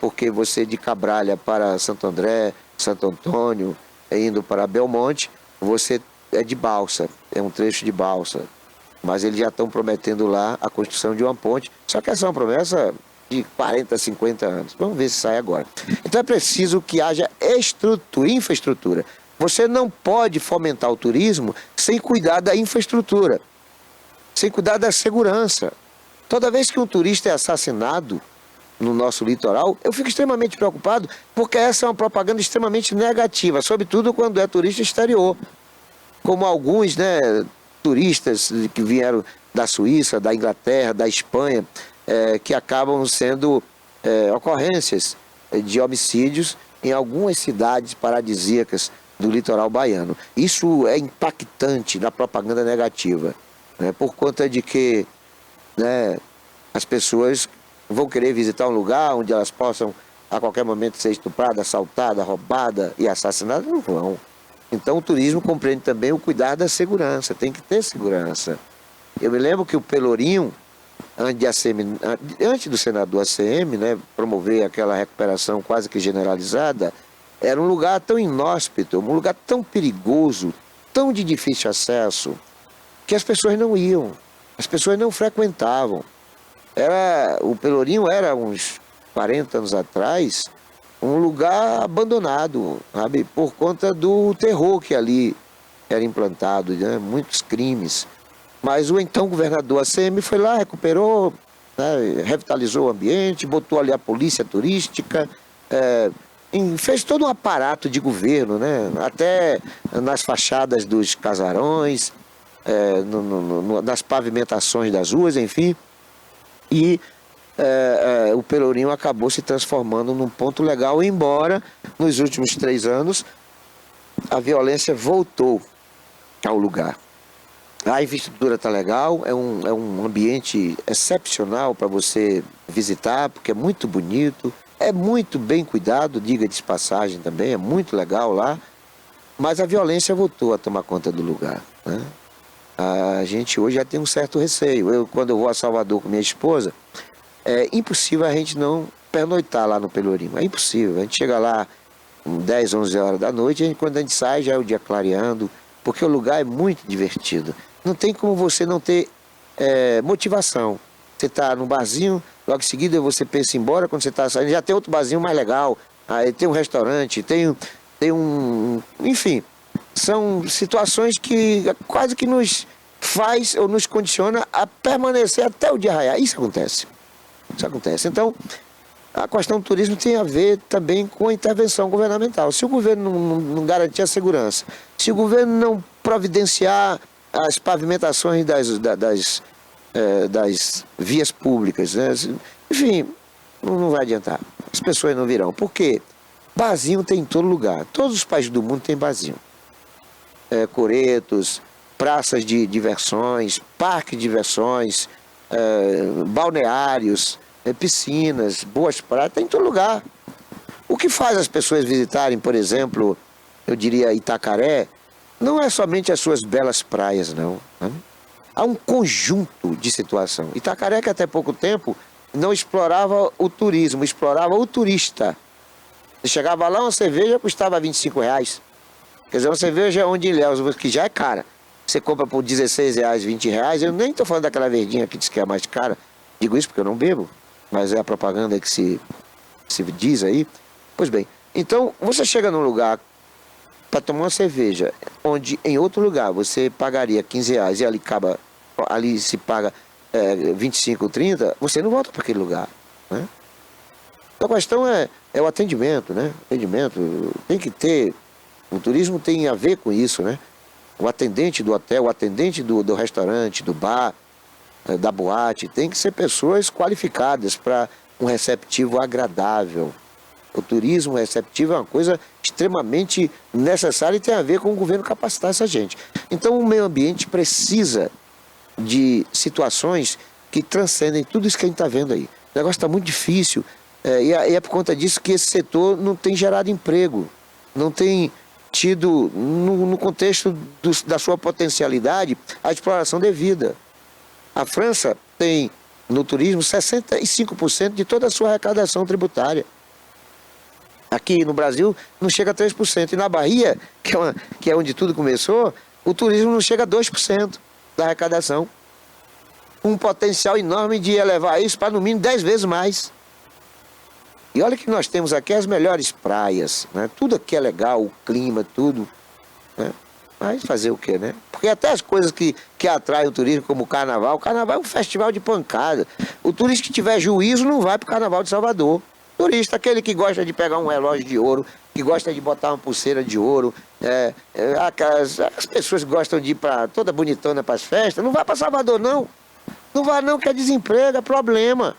porque você de Cabralha para Santo André, Santo Antônio, indo para Belmonte, você é de balsa, é um trecho de balsa. Mas eles já estão prometendo lá a construção de uma ponte, só que essa é uma promessa de 40, 50 anos. Vamos ver se sai agora. Então é preciso que haja infraestrutura. Você não pode fomentar o turismo sem cuidar da infraestrutura, sem cuidar da segurança. Toda vez que um turista é assassinado no nosso litoral, eu fico extremamente preocupado, porque essa é uma propaganda extremamente negativa, sobretudo quando é turista exterior, como alguns, né, turistas que vieram da Suíça, da Inglaterra, da Espanha, que acabam sendo ocorrências de homicídios em algumas cidades paradisíacas do litoral baiano. Isso é impactante na propaganda negativa, né, por conta de que, né, as pessoas vão querer visitar um lugar onde elas possam a qualquer momento ser estupradas, assaltadas, roubadas e assassinadas. Não vão. Então o turismo compreende também o cuidar da segurança, tem que ter segurança. Eu me lembro que o Pelourinho, antes do senador ACM, né, promover aquela recuperação quase que generalizada, era um lugar tão inóspito, um lugar tão perigoso, tão de difícil acesso, que as pessoas não iam, as pessoas não frequentavam. O Pelourinho era, uns 40 anos atrás, um lugar abandonado, sabe? Por conta do terror que ali era implantado, né? Muitos crimes. Mas o então governador ACM foi lá, recuperou, né? Revitalizou o ambiente, botou ali a polícia turística, fez todo um aparato de governo, né? Até nas fachadas dos casarões, nas pavimentações das ruas, enfim. E o Pelourinho acabou se transformando num ponto legal, embora nos últimos 3 anos a violência voltou ao lugar. A infraestrutura está legal, é um ambiente excepcional para você visitar, porque é muito bonito, é muito bem cuidado, diga de passagem também, é muito legal lá, mas a violência voltou a tomar conta do lugar, né? A gente hoje já tem um certo receio. Quando eu vou a Salvador com minha esposa, é impossível a gente não pernoitar lá no Pelourinho, é impossível. A gente chega lá 10, 11 horas da noite, e quando a gente sai já é o dia clareando, porque o lugar é muito divertido. Não tem como você não ter motivação. Você está num barzinho, logo em seguida você pensa em ir embora, quando você está saindo, já tem outro barzinho mais legal, aí tem um restaurante, tem um... Enfim, são situações que quase que nos faz ou nos condiciona a permanecer até o dia raiar. Isso acontece. Isso acontece. Então, a questão do turismo tem a ver também com a intervenção governamental. Se o governo não garantir a segurança, se o governo não providenciar as pavimentações das vias públicas, né? Enfim, não vai adiantar. As pessoas não virão. Por quê? Barzinho tem em todo lugar. Todos os países do mundo têm barzinho. Coretos, praças de diversões, parques de diversões, balneários, piscinas, boas praias, tem em todo lugar. O que faz as pessoas visitarem, por exemplo, eu diria Itacaré, não é somente as suas belas praias, não. Né? Há um conjunto de situação. Itacaré, que até pouco tempo não explorava o turismo, explorava o turista. Você chegava lá, uma cerveja custava R$25. Quer dizer, uma cerveja onde Ilhéus, que já é cara, você compra por R$16, R$20. Eu nem estou falando daquela verdinha que diz que é mais cara. Digo isso porque eu não bebo, mas é a propaganda que se diz aí. Pois bem, então você chega num lugar para tomar uma cerveja, onde em outro lugar você pagaria R$15 e ali se paga 25, 30, você não volta para aquele lugar, né? A questão é o atendimento, né? Atendimento tem que ter, o turismo tem a ver com isso, né? O atendente do hotel, o atendente do restaurante, do bar, da boate, tem que ser pessoas qualificadas para um receptivo agradável. O turismo receptivo é uma coisa extremamente necessária e tem a ver com o governo capacitar essa gente. Então o meio ambiente precisa de situações que transcendem tudo isso que a gente está vendo aí. O negócio está muito difícil e é por conta disso que esse setor não tem gerado emprego, não tem tido, no contexto da sua potencialidade, a exploração devida. A França tem no turismo 65% de toda a sua arrecadação tributária. Aqui no Brasil não chega a 3%. E na Bahia, que é onde tudo começou, o turismo não chega a 2% da arrecadação. Um potencial enorme de elevar isso para no mínimo 10 vezes mais. E olha que nós temos aqui as melhores praias, né? Tudo aqui é legal, o clima, tudo, né? Mas fazer o quê, né? Porque até as coisas que atraem o turismo, como o carnaval é um festival de pancada. O turista que tiver juízo não vai para o Carnaval de Salvador. Turista, aquele que gosta de pegar um relógio de ouro, que gosta de botar uma pulseira de ouro, as pessoas que gostam de ir toda bonitona para as festas, não vai para Salvador, não. Não vai não, que é desemprego, é problema.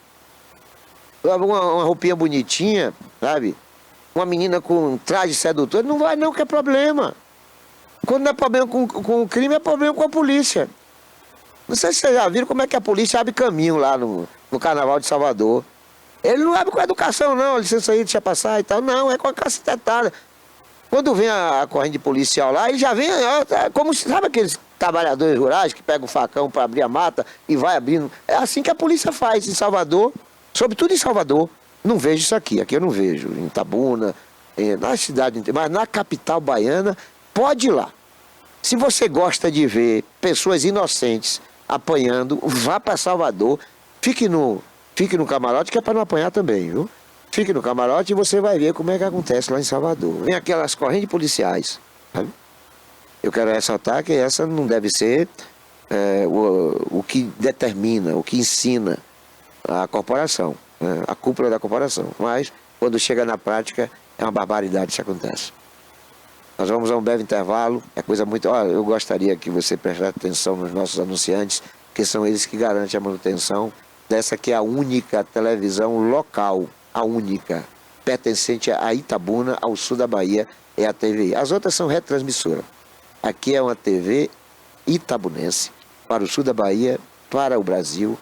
Uma roupinha bonitinha, sabe? Uma menina com um traje sedutor, não vai não, que é problema. Quando não é problema com o crime, é problema com a polícia. Não sei se vocês já viram como é que a polícia abre caminho lá no Carnaval de Salvador. Ele não abre com educação, não, licença aí, deixa passar e tal. Não, é com a cacetetada. Quando vem a corrente policial lá, ele já vem, como sabe aqueles trabalhadores rurais que pegam o facão para abrir a mata e vai abrindo. É assim que a polícia faz em Salvador, sobretudo em Salvador. Não vejo isso aqui eu não vejo. Em Itabuna, na cidade, mas na capital baiana, pode ir lá. Se você gosta de ver pessoas inocentes apanhando, vá para Salvador, fique no camarote, que é para não apanhar também, viu? Fique no camarote e você vai ver como é que acontece lá em Salvador. Vem aquelas correntes policiais, sabe? Eu quero ressaltar que essa não deve ser o que determina, o que ensina a corporação, né? A cúpula da corporação. Mas, quando chega na prática, é uma barbaridade que acontece. Nós vamos a um breve intervalo, é coisa muito... eu gostaria que você prestasse atenção nos nossos anunciantes, que são eles que garantem a manutenção dessa que é a única televisão local, a única, pertencente a Itabuna, ao sul da Bahia, é a TVI. As outras são retransmissoras. Aqui é uma TV itabunense, para o sul da Bahia, para o Brasil,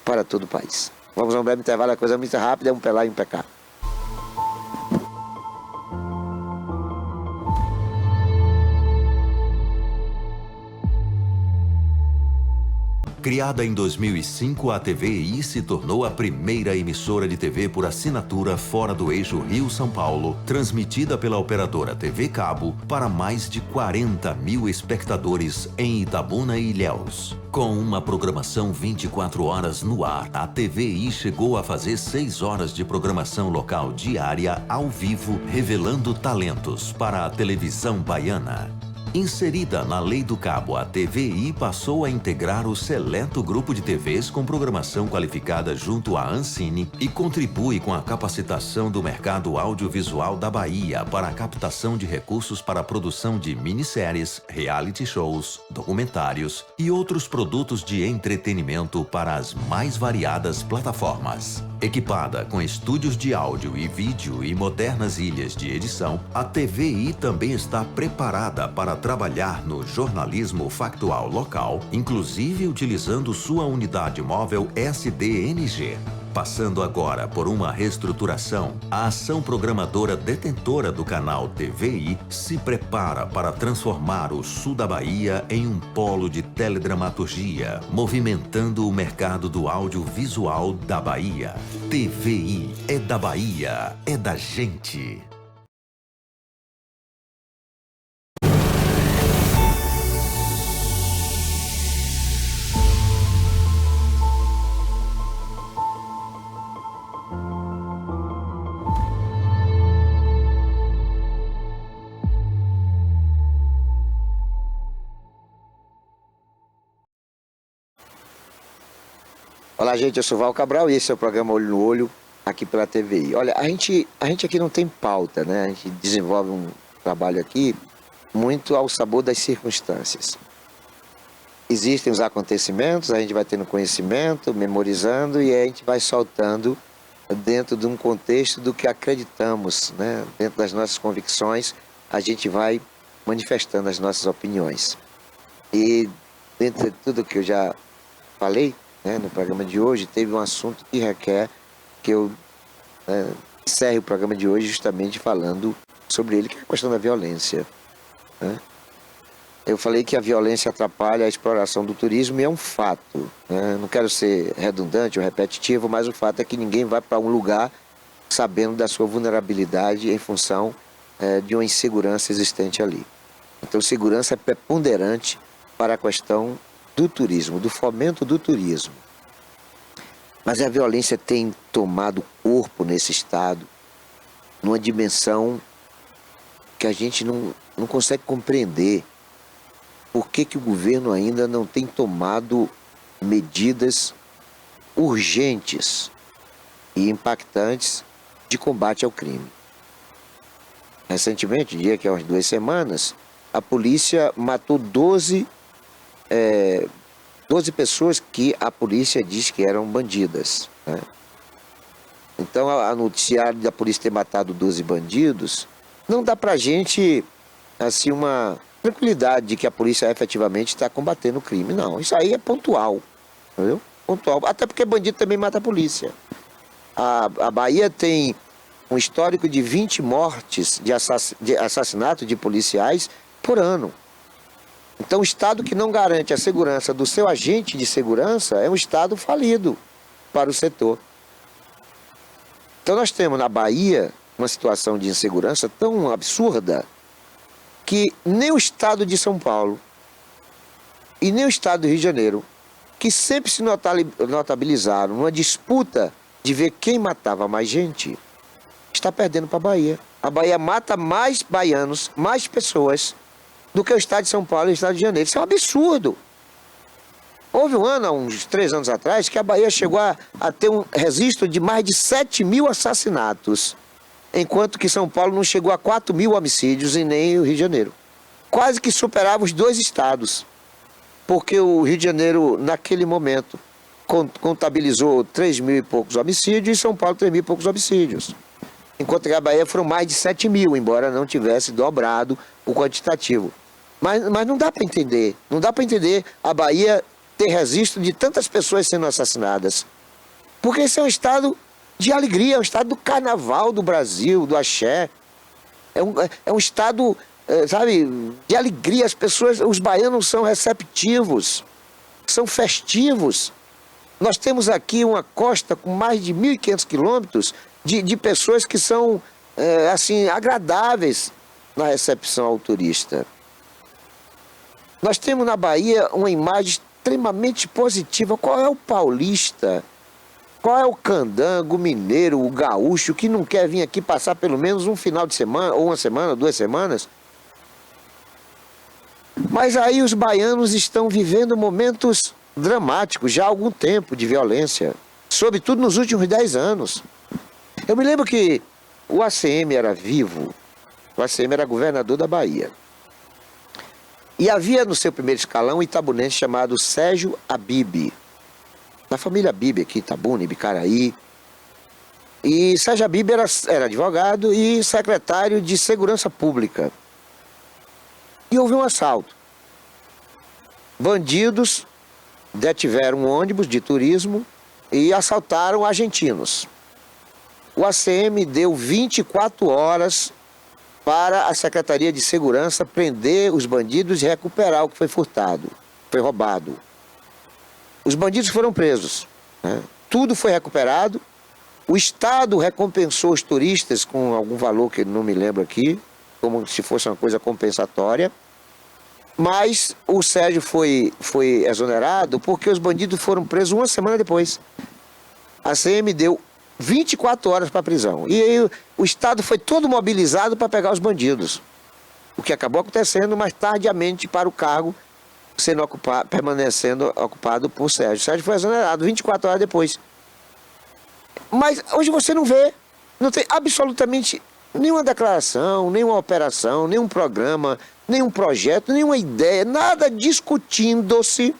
para todo o país. Vamos a um breve intervalo, a coisa é muito rápida, um P lá e um PK. Criada em 2005, a TVI se tornou a primeira emissora de TV por assinatura fora do eixo Rio-São Paulo, transmitida pela operadora TV Cabo para mais de 40 mil espectadores em Itabuna e Ilhéus. Com uma programação 24 horas no ar, a TVI chegou a fazer 6 horas de programação local diária ao vivo, revelando talentos para a televisão baiana. Inserida na Lei do Cabo, a TVI passou a integrar o seleto grupo de TVs com programação qualificada junto à Ancine e contribui com a capacitação do mercado audiovisual da Bahia para a captação de recursos para a produção de minisséries, reality shows, documentários e outros produtos de entretenimento para as mais variadas plataformas. Equipada com estúdios de áudio e vídeo e modernas ilhas de edição, a TVI também está preparada para trabalhar no jornalismo factual local, inclusive utilizando sua unidade móvel SDNG. Passando agora por uma reestruturação, a ação programadora detentora do canal TVI se prepara para transformar o sul da Bahia em um polo de teledramaturgia, movimentando o mercado do audiovisual da Bahia. TVI é da Bahia, é da gente. Olá, gente, eu sou Val Cabral e esse é o programa Olho no Olho, aqui pela TVI. Olha, a gente aqui não tem pauta, né? A gente desenvolve um trabalho aqui muito ao sabor das circunstâncias. Existem os acontecimentos, a gente vai tendo conhecimento, memorizando e a gente vai soltando dentro de um contexto do que acreditamos, né? Dentro das nossas convicções, a gente vai manifestando as nossas opiniões. E dentro de tudo que eu já falei, no programa de hoje, teve um assunto que requer que eu encerre o programa de hoje justamente falando sobre ele, que é a questão da violência. Né? Eu falei que a violência atrapalha a exploração do turismo e é um fato. Né? Não quero ser redundante ou repetitivo, mas o fato é que ninguém vai para um lugar sabendo da sua vulnerabilidade em função de uma insegurança existente ali. Então, segurança é preponderante para a questão do turismo, do fomento do turismo. Mas a violência tem tomado corpo nesse estado, numa dimensão que a gente não consegue compreender. Por que o governo ainda não tem tomado medidas urgentes e impactantes de combate ao crime? Recentemente, dia que há umas 2 semanas, a polícia matou 12 pessoas que a polícia diz que eram bandidas. Né? Então, a noticiário da polícia ter matado 12 bandidos, não dá pra gente, assim, uma tranquilidade de que a polícia efetivamente está combatendo o crime. Não, isso aí é pontual, entendeu? Pontual. Até porque bandido também mata a polícia. A Bahia tem um histórico de 20 mortes de assassinato de policiais por ano. Então, o Estado que não garante a segurança do seu agente de segurança é um Estado falido para o setor. Então, nós temos na Bahia uma situação de insegurança tão absurda que nem o Estado de São Paulo e nem o Estado do Rio de Janeiro, que sempre se notabilizaram numa disputa de ver quem matava mais gente, está perdendo para a Bahia. A Bahia mata mais baianos, mais pessoas, do que o Estado de São Paulo e o Estado de Janeiro. Isso é um absurdo. Houve um ano, há uns 3 anos atrás, que a Bahia chegou a ter um registro de mais de 7 mil assassinatos, enquanto que São Paulo não chegou a 4 mil homicídios e nem o Rio de Janeiro. Quase que superava os 2 estados, porque o Rio de Janeiro, naquele momento, contabilizou 3 mil e poucos homicídios e São Paulo 3 mil e poucos homicídios. Enquanto que a Bahia foram mais de 7 mil, embora não tivesse dobrado o quantitativo. Mas não dá para entender. Não dá para entender a Bahia ter registro de tantas pessoas sendo assassinadas. Porque esse é um estado de alegria, é um estado do carnaval do Brasil, do axé. É um estado, sabe, de alegria. As pessoas, os baianos são receptivos, são festivos. Nós temos aqui uma costa com mais de 1.500 quilômetros de pessoas que são, assim, agradáveis na recepção ao turista. Nós temos na Bahia uma imagem extremamente positiva. Qual é o paulista? Qual é o candango, o mineiro, o gaúcho que não quer vir aqui passar pelo menos um final de semana, ou uma semana, 2 semanas? Mas aí os baianos estão vivendo momentos dramáticos já há algum tempo de violência, sobretudo nos últimos 10 anos. Eu me lembro que o ACM era vivo, o ACM era governador da Bahia. E havia no seu primeiro escalão um itabunense chamado Sérgio Abib, da família Abib aqui, Itabuna, Ibicaraí. E Sérgio Abib era advogado e secretário de Segurança Pública. E houve um assalto. Bandidos detiveram um ônibus de turismo e assaltaram argentinos. O ACM deu 24 horas para a Secretaria de Segurança prender os bandidos e recuperar o que foi furtado, foi roubado. Os bandidos foram presos, né? Tudo foi recuperado. O Estado recompensou os turistas com algum valor que não me lembro aqui, como se fosse uma coisa compensatória. Mas o Sérgio foi exonerado porque os bandidos foram presos uma semana depois. A CM deu 24 horas para a prisão. E aí o Estado foi todo mobilizado para pegar os bandidos. O que acabou acontecendo mais tardiamente para o cargo permanecendo ocupado por Sérgio. Sérgio foi exonerado 24 horas depois. Mas hoje você não vê, não tem absolutamente nenhuma declaração, nenhuma operação, nenhum programa, nenhum projeto, nenhuma ideia, nada discutindo-se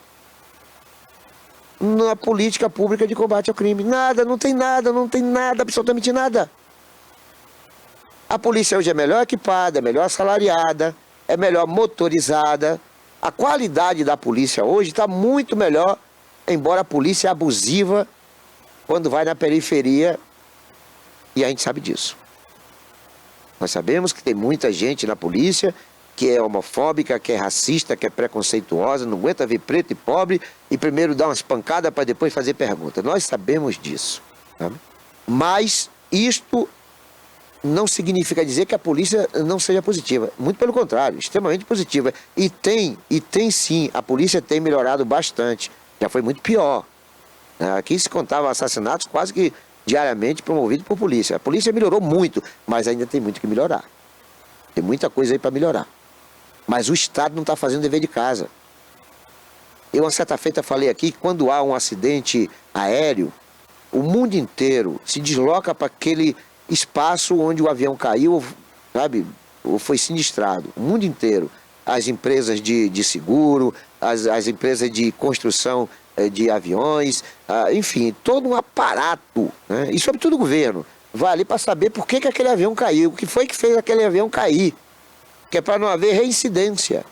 na política pública de combate ao crime. Nada, não tem nada, absolutamente nada. A polícia hoje é melhor equipada, é melhor assalariada, é melhor motorizada. A qualidade da polícia hoje está muito melhor, embora a polícia é abusiva quando vai na periferia, e a gente sabe disso. Nós sabemos que tem muita gente na polícia que é homofóbica, que é racista, que é preconceituosa, não aguenta ver preto e pobre e primeiro dá umas pancadas para depois fazer pergunta. Nós sabemos disso. Sabe? Mas isto não significa dizer que a polícia não seja positiva. Muito pelo contrário, extremamente positiva. E tem sim, a polícia tem melhorado bastante. Já foi muito pior. Aqui se contava assassinatos quase que diariamente promovidos por polícia. A polícia melhorou muito, mas ainda tem muito que melhorar. Tem muita coisa aí para melhorar. Mas o Estado não está fazendo dever de casa. Eu, uma certa feita, falei aqui que quando há um acidente aéreo, o mundo inteiro se desloca para aquele espaço onde o avião caiu, sabe, ou foi sinistrado. O mundo inteiro. As empresas de seguro, as empresas de construção de aviões, enfim, todo um aparato, né? E sobretudo o governo, vai ali para saber por que aquele avião caiu, o que foi que fez aquele avião cair, que é para não haver reincidência.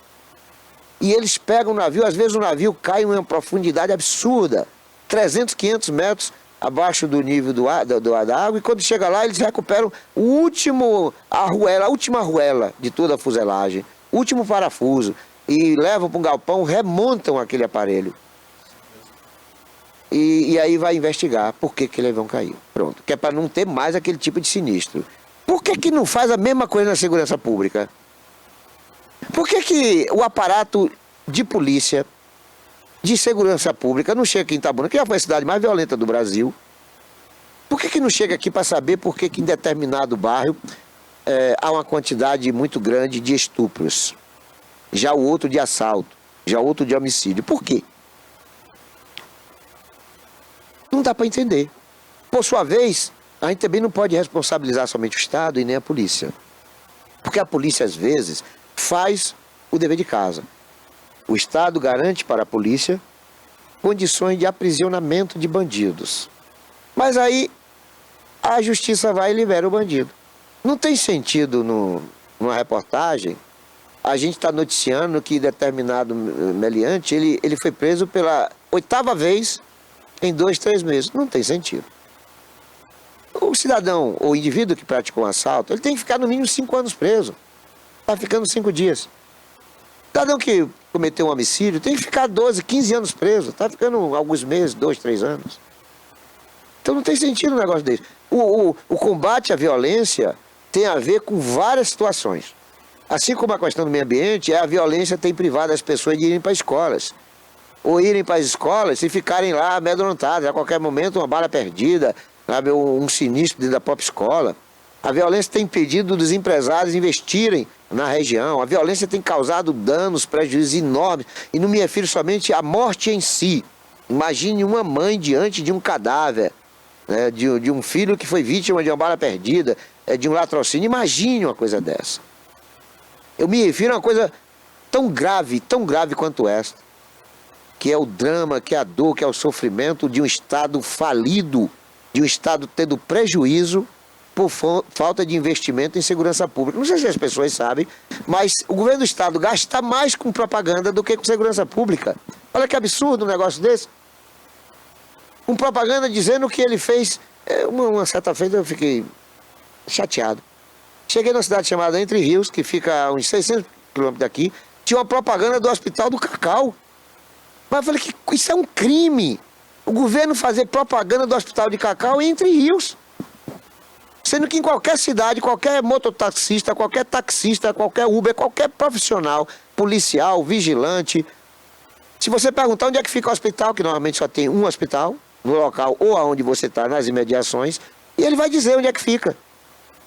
E eles pegam o navio, às vezes o navio cai em uma profundidade absurda, 300, 500 metros abaixo do nível da água, e quando chega lá eles recuperam a última arruela de toda a fuselagem, o último parafuso, e levam para um galpão, remontam aquele aparelho. E aí vai investigar por que aquele avião caiu. Pronto, que é para não ter mais aquele tipo de sinistro. Por que não faz a mesma coisa na segurança pública? Por que o aparato de polícia, de segurança pública, não chega aqui em Itabuna, que já foi a cidade mais violenta do Brasil? Por que não chega aqui para saber por que em determinado bairro há uma quantidade muito grande de estupros? Já o outro de assalto, já o outro de homicídio. Por quê? Não dá para entender. Por sua vez, a gente também não pode responsabilizar somente o Estado e nem a polícia. Porque a polícia, às vezes, faz o dever de casa. O Estado garante para a polícia condições de aprisionamento de bandidos. Mas aí a justiça vai e libera o bandido. Não tem sentido numa reportagem a gente está noticiando que determinado meliante, ele foi preso pela 8ª vez em 2, 3 meses. Não tem sentido. O cidadão, ou o indivíduo que praticou um assalto, ele tem que ficar no mínimo 5 anos preso. Está ficando 5 dias. O cidadão que cometeu um homicídio tem que ficar 12, 15 anos preso. Está ficando alguns meses, 2, 3 anos. Então não tem sentido um negócio desse. O combate à violência tem a ver com várias situações. Assim como a questão do meio ambiente, a violência tem privado as pessoas de irem para escolas. Ou irem para as escolas e ficarem lá amedrontadas. A qualquer momento uma bala perdida, sabe, um sinistro dentro da própria escola. A violência tem impedido dos empresários investirem na região. A violência tem causado danos, prejuízos enormes. E não me refiro somente à morte em si. Imagine uma mãe diante de um cadáver, né, de um filho que foi vítima de uma bala perdida, de um latrocínio. Imagine uma coisa dessa. Eu me refiro a uma coisa tão grave quanto esta, que é o drama, que é a dor, que é o sofrimento de um Estado falido, de um Estado tendo prejuízo por falta de investimento em segurança pública. Não sei se as pessoas sabem, mas o governo do Estado gasta mais com propaganda do que com segurança pública. Olha que absurdo um negócio desse. Com propaganda dizendo que ele fez... Uma certa feita eu fiquei chateado. Cheguei numa cidade chamada Entre Rios, que fica a uns 600 quilômetros daqui, tinha uma propaganda do Hospital do Cacau. Mas eu falei que isso é um crime. O governo fazer propaganda do Hospital de Cacau em Entre Rios. Sendo que em qualquer cidade, qualquer mototaxista, qualquer taxista, qualquer Uber, qualquer profissional, policial, vigilante, se você perguntar onde é que fica o hospital, que normalmente só tem um hospital, no local ou aonde você está, nas imediações, e ele vai dizer onde é que fica.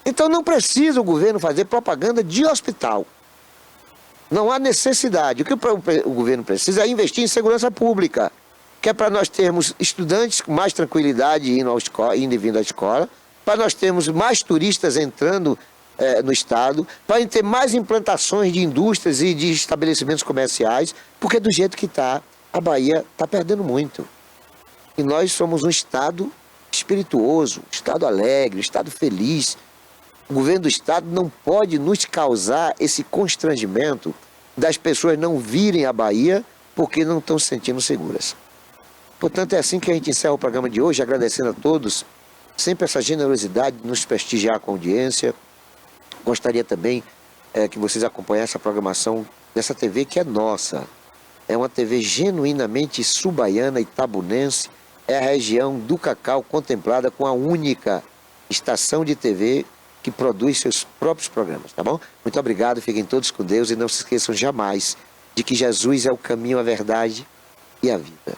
Então não precisa o governo fazer propaganda de hospital. Não há necessidade. O que o governo precisa é investir em segurança pública, que é para nós termos estudantes com mais tranquilidade indo e vindo à escola, para nós termos mais turistas entrando no estado, para ter mais implantações de indústrias e de estabelecimentos comerciais, porque do jeito que está, a Bahia está perdendo muito. E nós somos um estado espirituoso, um estado alegre, um estado feliz. O governo do estado não pode nos causar esse constrangimento das pessoas não virem à Bahia porque não estão se sentindo seguras. Portanto, é assim que a gente encerra o programa de hoje, agradecendo a todos, sempre essa generosidade de nos prestigiar com a audiência. Gostaria também que vocês acompanhassem a programação dessa TV que é nossa. É uma TV genuinamente subaiana e itabunense. É a região do Cacau contemplada com a única estação de TV que produz seus próprios programas, tá bom? Muito obrigado, fiquem todos com Deus e não se esqueçam jamais de que Jesus é o caminho, a verdade e a vida.